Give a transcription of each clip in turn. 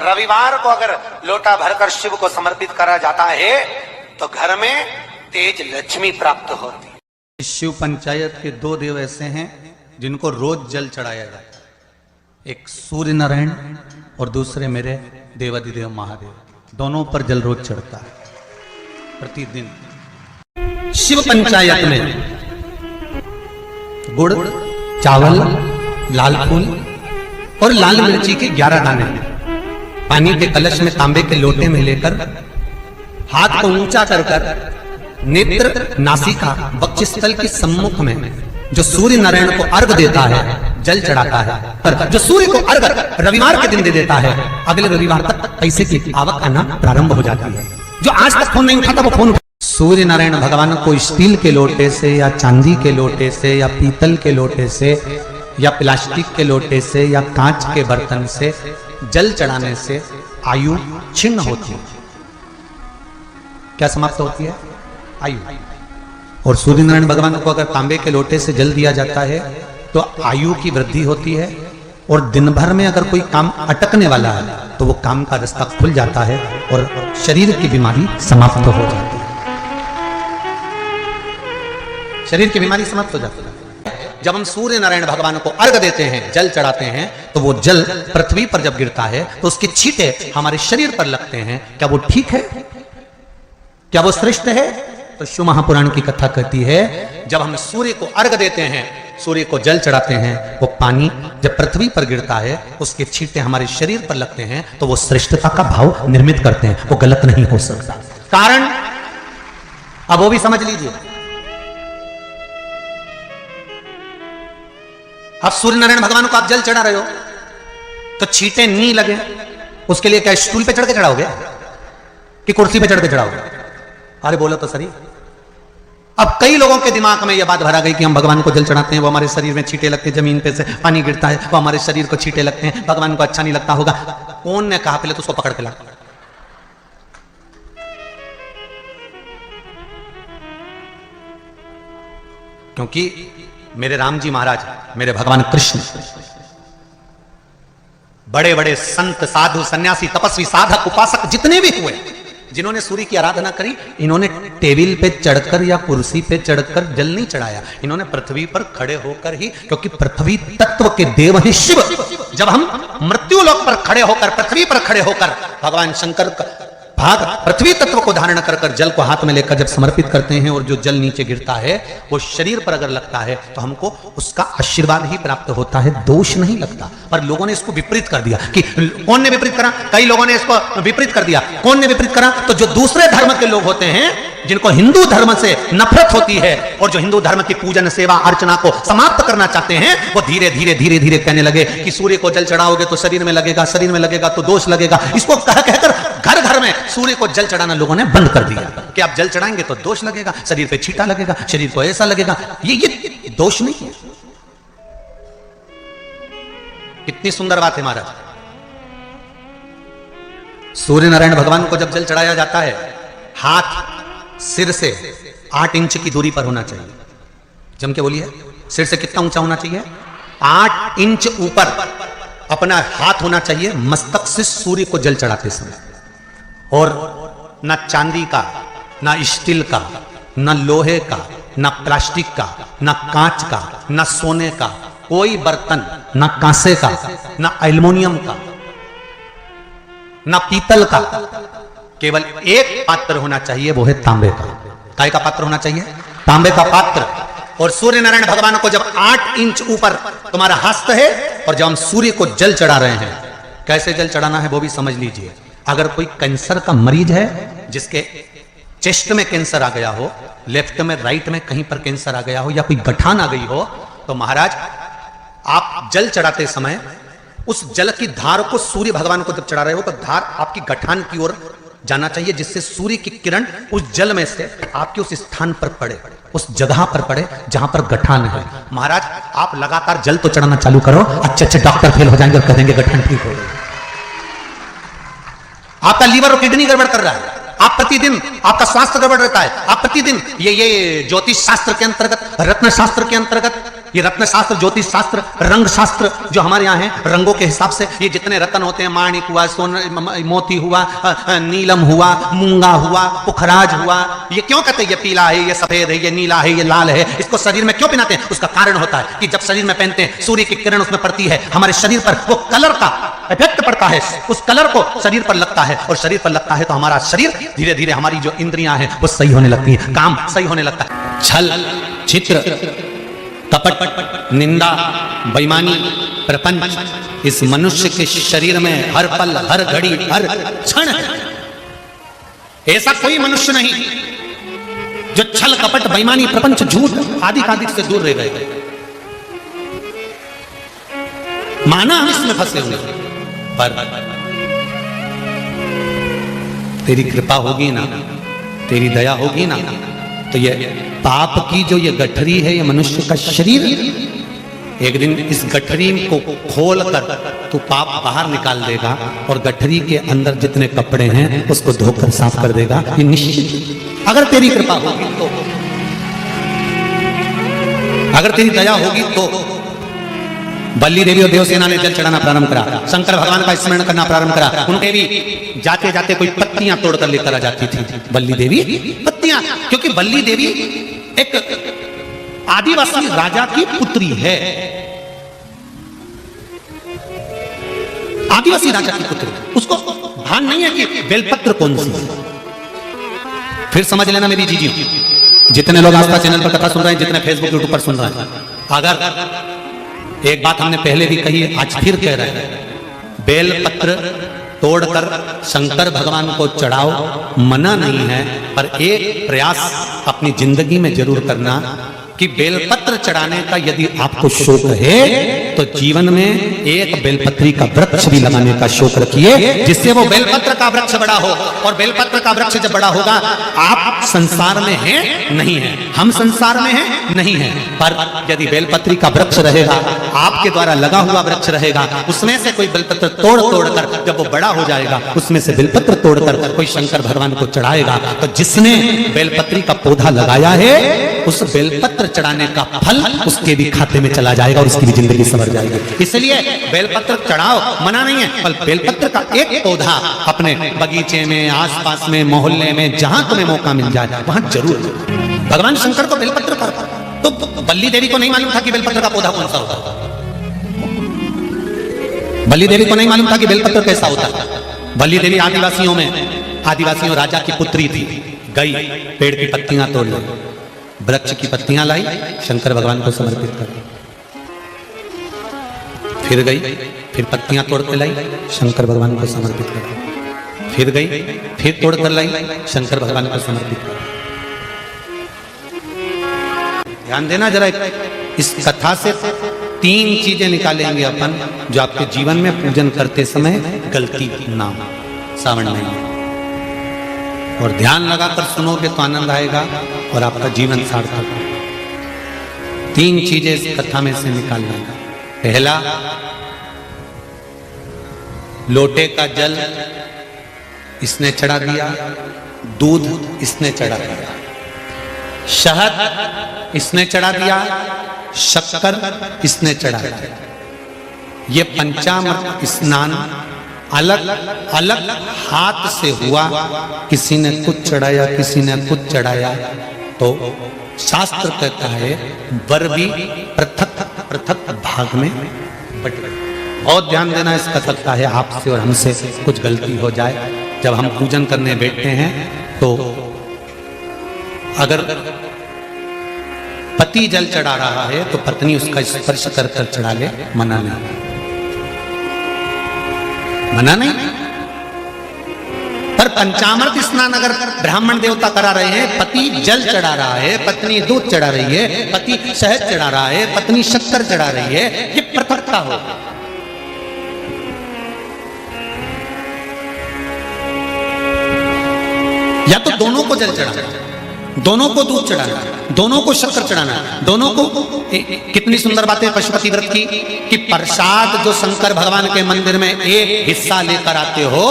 रविवार को अगर लोटा भरकर शिव को समर्पित करा जाता है तो घर में तेज लक्ष्मी प्राप्त होती है। शिव पंचायत के दो देव ऐसे हैं जिनको रोज जल चढ़ाया जाता है, एक सूर्य नारायण और दूसरे मेरे देवाधिदेव महादेव। दोनों पर जल रोज चढ़ता है प्रतिदिन। शिव पंचायत में गुड़, चावल, लाल फूल और लाल मिर्ची के 11 दाने पानी के कलश में तांबे के लोटे में लेकर हाथ को ऊंचा कर कर नेत्र, नासिका, वक्षस्थल के सम्मुख में जो सूर्य नारायण को अर्घ देता है, जल चढ़ाता है। पर जो सूर्य को अर्घ रविवार के दिन दे देता है, अगले रविवार तक पैसे की आवक आना प्रारंभ हो जाती है। जो आज तक फोन नहीं उठाता वो फोन। सूर्य नारायण भगवान को स्टील के लोटे से या चांदी के लोटे से या पीतल के लोटे से या प्लास्टिक के लोटे से या कांच के बर्तन से जल चढ़ाने से आयु छिन्न होती है। क्या समाप्त होती है? आयु। और सूर्य नारायण भगवान को अगर तांबे के लोटे से जल दिया जाता है तो आयु की वृद्धि होती है। और दिन भर में अगर कोई काम अटकने वाला है तो वो काम का रास्ता खुल जाता है और शरीर की बीमारी समाप्त हो जाती है। शरीर की बीमारी समाप्त हो जाती है। जब हम सूर्य नारायण भगवान को अर्घ देते हैं, जल चढ़ाते हैं, तो वो जल पृथ्वी पर जब गिरता है तो उसकी छींटे हमारे शरीर पर लगते हैं। क्या वो ठीक है? क्या वो श्रेष्ठ है? तो शिव महापुराण की कथा कहती है जब हम सूर्य को अर्घ देते हैं, सूर्य को जल चढ़ाते हैं, वो पानी जब पृथ्वी पर गिरता है उसके छींटे हमारे शरीर पर लगते हैं तो वो श्रेष्ठता का भाव निर्मित करते हैं। वो गलत नहीं हो सकता। कारण अब वो भी समझ लीजिए। अब सूर्य नारायण भगवान को आप जल चढ़ा रहे हो तो छींटे नहीं लगे, उसके लिए क्या स्टूल पे चढ़ के चढ़ाओगे कि कुर्सी पे चढ़ के चढ़ाओगे? अरे बोलो तो सही। अब कई लोगों के दिमाग में यह बात भरा गई कि हम भगवान को जल चढ़ाते हैं, वो हमारे शरीर में छींटे लगते हैं, जमीन पे से पानी गिरता है, वो हमारे शरीर को छींटे लगते हैं, भगवान को अच्छा नहीं लगता होगा। कौन ने कहा? पहले तो उसको पकड़ के ला। क्योंकि मेरे राम जी महाराज, मेरे भगवान कृष्ण, बड़े बड़े संत, साधु, सन्यासी, तपस्वी, साधक, उपासक जितने भी हुए, जिन्होंने सूर्य की आराधना करी, इन्होंने टेबल पे चढ़कर या कुर्सी पे चढ़कर जल नहीं चढ़ाया। इन्होंने पृथ्वी पर खड़े होकर ही, क्योंकि पृथ्वी तत्व के देव हैं शिव। जब हम मृत्यु लोक पर खड़े होकर, पृथ्वी पर खड़े होकर भगवान शंकर का भाग पृथ्वी तत्व को धारण कर कर जल को हाथ में लेकर जब समर्पित करते हैं और जो जल नीचे गिरता है वो शरीर पर अगर लगता है तो हमको उसका आशीर्वाद ही प्राप्त होता है, दोष नहीं लगता। पर लोगों ने इसको विपरीत कर दिया। कि कौन ने विपरीत करा? कई लोगों ने इसको विपरीत कर दिया। कौन ने विपरीत करा? तो जो दूसरे धर्म के लोग होते हैं, जिनको हिंदू धर्म से नफरत होती है और जो हिंदू धर्म की पूजन, सेवा, अर्चना को समाप्त करना चाहते हैं, वो धीरे धीरे धीरे धीरे कहने लगे कि सूर्य को जल चढ़ाओगे तो शरीर में लगेगा, शरीर में लगेगा तो दोष लगेगा। इसको कह कहकर घर घर में सूर्य को जल चढ़ाना लोगों ने बंद कर दिया कि आप जल चढ़ाएंगे तो दोष लगेगा, शरीर पे छींटा लगेगा, शरीर को ऐसा लगेगा। ये दोष नहीं है। कितनी सुंदर बात है महाराज। सूर्य नारायण भगवान को जब जल चढ़ाया जाता है, हाथ सिर से 8 इंच की दूरी पर होना चाहिए। जम के बोलिए, सिर से कितना ऊंचा होना चाहिए? 8 इंच ऊपर अपना हाथ होना चाहिए मस्तक से सूर्य को जल चढ़ाते समय। और ना चांदी का, ना स्टील का, ना लोहे का, ना प्लास्टिक का, ना कांच का, ना सोने का कोई बर्तन, ना कांसे का, ना एल्युमिनियम का, ना पीतल का, केवल एक पात्र होना चाहिए, वो है तांबे का। काय का पात्र होना चाहिए? तांबे का पात्र। और सूर्य नारायण भगवान को जब 8 इंच ऊपर तुम्हारा हस्त है और जब हम सूर्य को जल चढ़ा रहे हैं, कैसे जल चढ़ाना है वो भी समझ लीजिए। अगर कोई कैंसर का मरीज है, जिसके चेस्ट में कैंसर आ गया हो, लेफ्ट में, राइट में कहीं पर कैंसर आ गया हो, या कोई गठान आ गई हो, तो महाराज आप जल चढ़ाते समय उस जल की धार को सूर्य भगवान को जब चढ़ा रहे हो तो धार आपकी गठान की ओर जाना चाहिए, जिससे सूर्य की किरण उस जल में से आपके उस स्थान पर पड़े, उस जगह पर पड़े जहां पर गठान है। महाराज आप लगातार जल तो चढ़ाना चालू करो, अच्छे डॉक्टर फेल हो जाएंगे और कह देंगे गठान ठीक हो गई। आपका लीवर और किडनी गड़बड़ कर रहा है, आप प्रतिदिन आपका स्वास्थ्य गड़बड़ रहता है, आप प्रतिदिन ये ज्योतिष शास्त्र के अंतर्गत, रत्न शास्त्र के अंतर्गत ये रत्न शास्त्र, ज्योतिष शास्त्र, रंग शास्त्र जो हमारे यहाँ है, रंगों के हिसाब से ये जितने रत्न होते हैं, माणिक हुआ, मोती हुआ, नीलम हुआ, मूंगा हुआ, पुखराज हुआ, ये क्यों कहते हैं ये पीला है, ये सफेद है, ये नीला है, ये लाल है, इसको शरीर में क्यों पहनाते हैं? उसका कारण होता है कि जब शरीर में पहनते हैं सूर्य की किरण उसमें पड़ती है, हमारे शरीर पर वो कलर का इफेक्ट पड़ता है, उस कलर को शरीर पर लगता है, और शरीर पर लगता है तो हमारा शरीर धीरे धीरे, हमारी जो इंद्रियां हैं वो सही होने लगती हैं, काम सही होने लगता है। छल, चित्र, कपट, निंदा, बेईमानी, प्रपंच इस मनुष्य के शरीर में हर पल, हर घड़ी, हर क्षण है। ऐसा कोई मनुष्य नहीं जो छल, कपट, बेईमानी, प्रपंच, झूठ आदि आदि से दूर रह गए। माना हम इसमें फंसे हुए, पर तेरी कृपा होगी ना, तेरी दया होगी ना, तो ये पाप की जो ये गठरी है, ये मनुष्य का शरीर, एक दिन इस गठरी को खोल कर तू पाप बाहर निकाल देगा, और गठरी के अंदर जितने कपड़े हैं उसको धोकर साफ कर देगा, ये निश्चित। अगर तेरी कृपा होगी तो, अगर तेरी दया होगी तो। बल्ली देवी और देवसेना ने जल चढ़ाना प्रारंभ करा, शंकर भगवान का स्मरण करना प्रारंभ करा। उनके भी जाते जाते कोई पत्तियां तोड़कर लेकर आ जाती थी बल्ली देवी, पत्तियां, क्योंकि बल्ली देवी एक आदिवासी राजा की पुत्री है, आदिवासी राजा की पुत्री, उसको भान नहीं है कि बेलपत्र कौन सी। फिर समझ लेना मेरी जीजी, जितने लोग आस्था चैनल पर कथा सुन रहे हैं, जितने फेसबुक यूट्यूब पर सुन रहे हैं, अगर एक बात हमने पहले भी कही, आज फिर कह रहे हैं, बेलपत्र तोड़कर शंकर भगवान को चढ़ाओ, मना नहीं है, पर एक प्रयास अपनी जिंदगी में जरूर करना कि बेलपत्र चढ़ाने का यदि आपको शौक है तो जीवन में एक बेलपत्री का वृक्ष भी लगाने का शौक रखिए, जिससे वो बेलपत्र का वृक्ष बड़ा हो। और बेलपत्र का वृक्ष जब बड़ा होगा, आप संसार में हैं नहीं है, हम संसार में हैं नहीं है, पर यदि बेलपत्री का वृक्ष रहेगा, आपके द्वारा लगा हुआ वृक्ष रहेगा, उसमें से कोई बेलपत्र तोड़ कर जब वो बड़ा हो जाएगा, उसमें से बेलपत्र तोड़कर कोई शंकर भगवान को चढ़ाएगा, तो जिसने बेलपत्री का पौधा लगाया है, उस बेलपत्र चढ़ाने का फल उसके भी खाते में चला जाएगा और उसकी भी जिंदगी संवर जाएगी। इसलिए बेलपत्र चढ़ाओ, मना नहीं है, पर बेलपत्र का एक पौधा अपने बगीचे में, आसपास में, मोहल्ले में, जहां तुम्हें मौका मिल जाए वहां जरूर। भगवान शंकर को बेलपत्र का, तो बल्ली देवी को नहीं मालूम था कि बेलपत्र का पौधा कौन सा होता, बल्ली देवी को नहीं मालूम था कि बेलपत्र कैसा होता। बल्ली देवी आदिवासियों राजा की पुत्री थी, गई पेड़ की पत्तियां तोड़ ली, वृक्ष की पत्तियां लाई, शंकर भगवान को समर्पित कर दी, फिर गई, फिर पत्तियां तोड़ के लाई, शंकर भगवान को समर्पित कर दी, फिर गई, फिर तोड़ कर लाई, शंकर भगवान को समर्पित कर दी। ध्यान देना जरा, इस कथा से 3 चीजें निकालेंगे अपन, जो आपके जीवन में पूजन करते समय गलती ना हो सावन महीने, और ध्यान लगाकर सुनोगे तो आनंद आएगा और आपका जीवन सार्थक होगा। 3 चीजें इस कथा में से निकालना। पहला, लोटे का जल इसने चढ़ा दिया, दूध इसने चढ़ा दिया, शहद इसने चढ़ा दिया, शक्कर इसने चढ़ा दिया। ये पंचामृत स्नान अलग अलग हाथ से हुआ, किसी ने कुछ चढ़ाया, किसी ने कुछ चढ़ाया, तो शास्त्र कहता है वर भी पृथक पृथक भाग में बट। बहुत ध्यान देना, इस कथक का है आपसे और हमसे कुछ गलती हो जाए, जब हम पूजन करने बैठते हैं तो अगर पति जल चढ़ा रहा है तो पत्नी उसका स्पर्श कर कर चढ़ा ले, मना नहीं, मना नहीं। पर पंचामृत स्नान अगर ब्राह्मण देवता करा रहे हैं, पति जल चढ़ा रहा है, पत्नी दूध चढ़ा रही है, पति शहद चढ़ा रहा है, पत्नी शक्कर चढ़ा रही है, ये पृथकता हो। या तो दोनों को जल चढ़ाना, दोनों को दूध चढ़ाना, दोनों को शक्कर चढ़ाना है, दोनों को। कितनी सुंदर बात है पशुपति व्रत की कि प्रसाद जो शंकर भगवान के मंदिर में एक हिस्सा लेकर आते हो,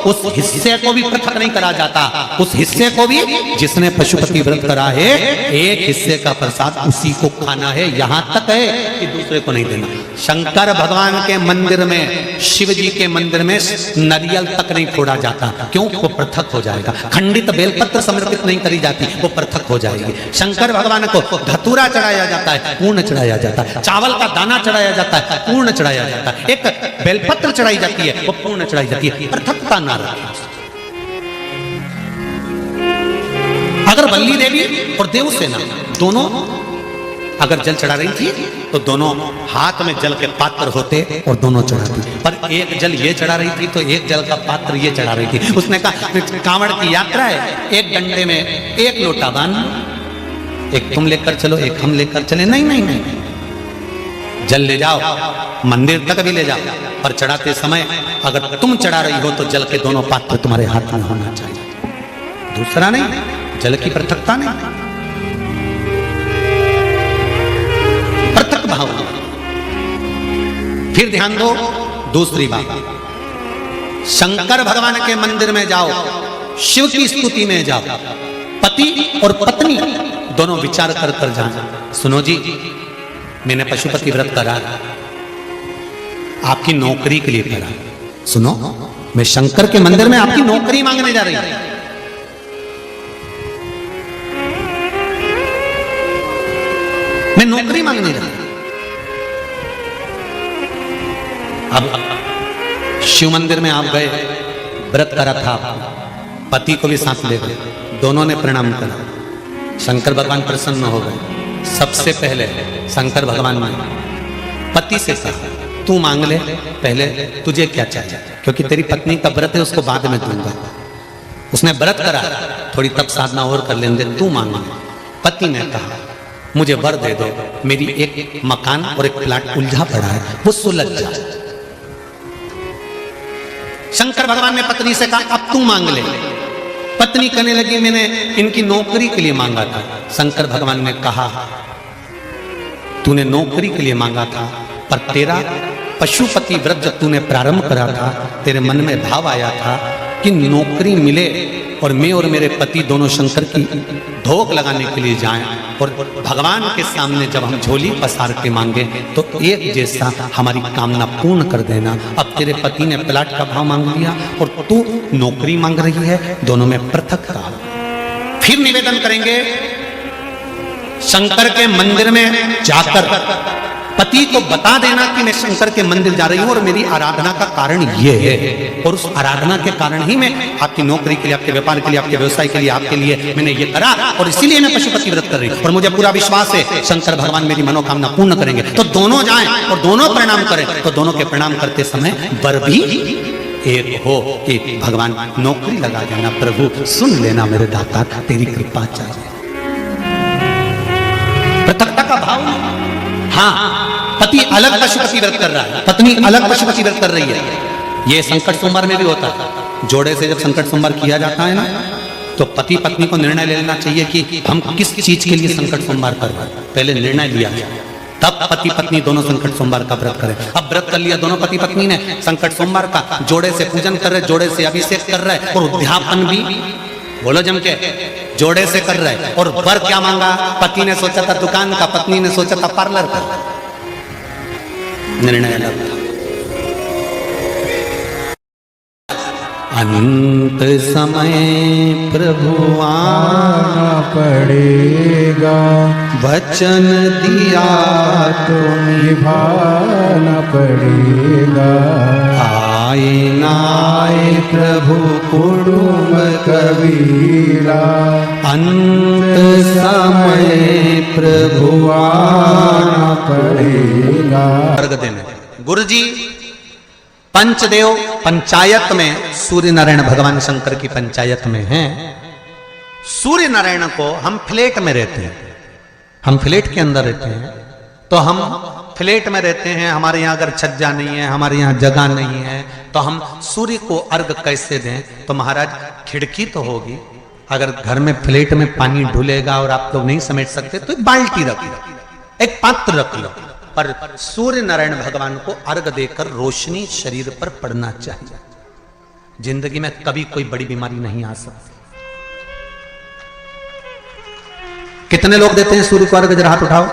उस हिस्से को भी पृथक नहीं करा जाता। उस हिस्से को भी जिसने पशुपति व्रत करा है, एक हिस्से का प्रसाद उसी को खाना है, यहां तक है कि दूसरे को नहीं देना। शंकर भगवान के मंदिर में, शिव जी के मंदिर में नारियल तक नहीं फोड़ा जाता। क्यों? वो पृथक हो जाएगा। खंडित बेलपत्र समर्पित नहीं करी जाती, वो पृथक हो जाएगी। शंकर भगवान को धतूरा चढ़ाया जाता है, पूर्ण चढ़ाया जाता है। चावल का दाना चढ़ाया जाता है, पूर्ण चढ़ाया जाता है। एक बेलपत्र चढ़ाई जाती है, वो पूर्ण चढ़ाई जाती है। पृथकता ना रखें। अगर बल्ली देवी और देवसेना दोनों अगर जल चढ़ा रही थी तो दोनों हाथ में जल के पात्र होते और दोनों चढ़ाती। पर एक जल ये चढ़ा रही थी तो एक जल का पात्र ये चढ़ा रही थी। उसने कहा कांवड़ की यात्रा है, एक डंडे में एक लोटा बांध, एक तुम लेकर चलो, एक हम लेकर चले। नहीं नहीं नहीं, जल ले जाओ, मंदिर तक भी ले जाओ, पर चढ़ाते समय अगर तुम चढ़ा रही हो तो जल के दोनों पात्र तुम्हारे हाथ में होना चाहिए, दूसरा नहीं। जल की पृथकता नहीं, पृथक भाव। फिर ध्यान दो दूसरी बात, शंकर भगवान के मंदिर में जाओ, शिव की स्तुति में जाओ, पति और पत्नी दोनों विचार कर कर जाना। सुनो जी, मैंने पशुपति व्रत करा, आपकी नौकरी के लिए करा। सुनो, मैं शंकर के मंदिर में आपकी नौकरी मांगने जा रही हूं। मैं नौकरी मांगने जा रहा। अब शिव मंदिर में आप गए, व्रत करा था, पति को भी साथ ले गए, दोनों ने प्रणाम करा, शंकर भगवान प्रसन्न हो गए। सबसे पहले शंकर भगवान ने पति से कहा तू मांग ले, पहले तुझे क्या चाहिए, क्योंकि तेरी पत्नी का व्रत है, उसको बाद में दूंगा। उसने व्रत करा, थोड़ी तप साधना और कर लेंगे, तू मांग ले। पति ने कहा मुझे वर दे दो, मेरी एक मकान और एक प्लाट उलझा पड़ा है, वो सुलझ जाए। शंकर भगवान ने पत्नी से कहा अब तू मांग ले। पत्नी कहने लगी मैंने इनकी नौकरी के लिए मांगा था। शंकर भगवान ने कहा तूने नौकरी के लिए मांगा था, पर तेरा पशुपति व्रत जब तूने प्रारंभ करा था, तेरे मन में भाव आया था कि नौकरी मिले और मैं और मेरे पति दोनों शंकर की धोख लगाने के लिए जाएं, और भगवान के सामने जब हम झोली पसार के मांगे तो एक जैसा हमारी कामना पूर्ण कर देना। अब तेरे पति ने प्लाट का भाव मांग लिया और तू नौकरी मांग रही है, दोनों में पृथकता। फिर निवेदन करेंगे शंकर के मंदिर में जाकर पति को बता देना कि मैं शंकर के मंदिर जा रही हूं और मेरी आराधना का कारण ये है, और उस आराधना के कारण ही मैं आपकी नौकरी के लिए, आपके व्यापार के लिए, आपके व्यवसाय के लिए, आपके लिए मैंने ये करा, और इसीलिए मैं पशुपति व्रत कर रही हूं, और मुझे पूरा विश्वास है शंकर भगवान मेरी मनोकामना पूर्ण करेंगे। तो दोनों जाएं और दोनों प्रणाम करें, तो दोनों के प्रणाम करते समय वर भी एक हो कि भगवान नौकरी लगा देना, प्रभु सुन लेना मेरे दाता, तेरी कृपा चाहिए। पृथकता का भाव। हाँ, पति अलग पशुपति व्रत कर रहा है, पत्नी अलग पशुपति व्रत कर रही है। ये संकट सोमवार में भी होता है। जोड़े से जब संकट सोमवार किया जाता है ना, तो पति पत्नी को निर्णय ले लेना चाहिए कि हम किस चीज के लिए संकट सोमवार कर रहे हैं। पहले निर्णय लिया जाए, तब पति पत्नी दोनों संकट सोमवार का व्रत करें। अब व्रत कर लिया दोनों पति पत्नी ने संकट सोमवार का, जोड़े से पूजन कर रहे, जोड़े से अभिषेक कर रहे, और उद्यापन भी बोलो जम के जोड़े से कर रहे। और वर क्या मांगा? पति ने सोचा था दुकान का, पत्नी ने सोचा था पार्लर का। निर्णय अलग था। अंत समय प्रभु आना पड़ेगा, वचन दिया तो निभाना पड़ेगा। आए नाए प्रभु कुटुंब कबीरा, अंत समय प्रभु आना पड़ेगा। अर्घ देने गुरु जी पंचदेव पंचायत में सूर्य नारायण भगवान शंकर की पंचायत में हैं। सूर्य नारायण को हम फ्लैट में रहते हैं, हम फ्लैट के अंदर रहते हैं, तो हम फ्लैट में रहते हैं, हमारे यहाँ अगर छज्जा नहीं है, हमारे यहाँ जगह नहीं है, तो हम सूर्य को अर्घ कैसे दें? तो महाराज खिड़की तो होगी, अगर घर में प्लेट में पानी ढुलेगा और आप लोग नहीं समेट सकते तो एक बाल्टी रख लो, एक पात्र रख लो, पर सूर्य नारायण भगवान को अर्घ देकर रोशनी शरीर पर पड़ना चाहिए। जिंदगी में कभी कोई बड़ी बीमारी नहीं आ सकती। कितने लोग देते हैं सूर्य को अर्घ? जरा हाथ उठाओ।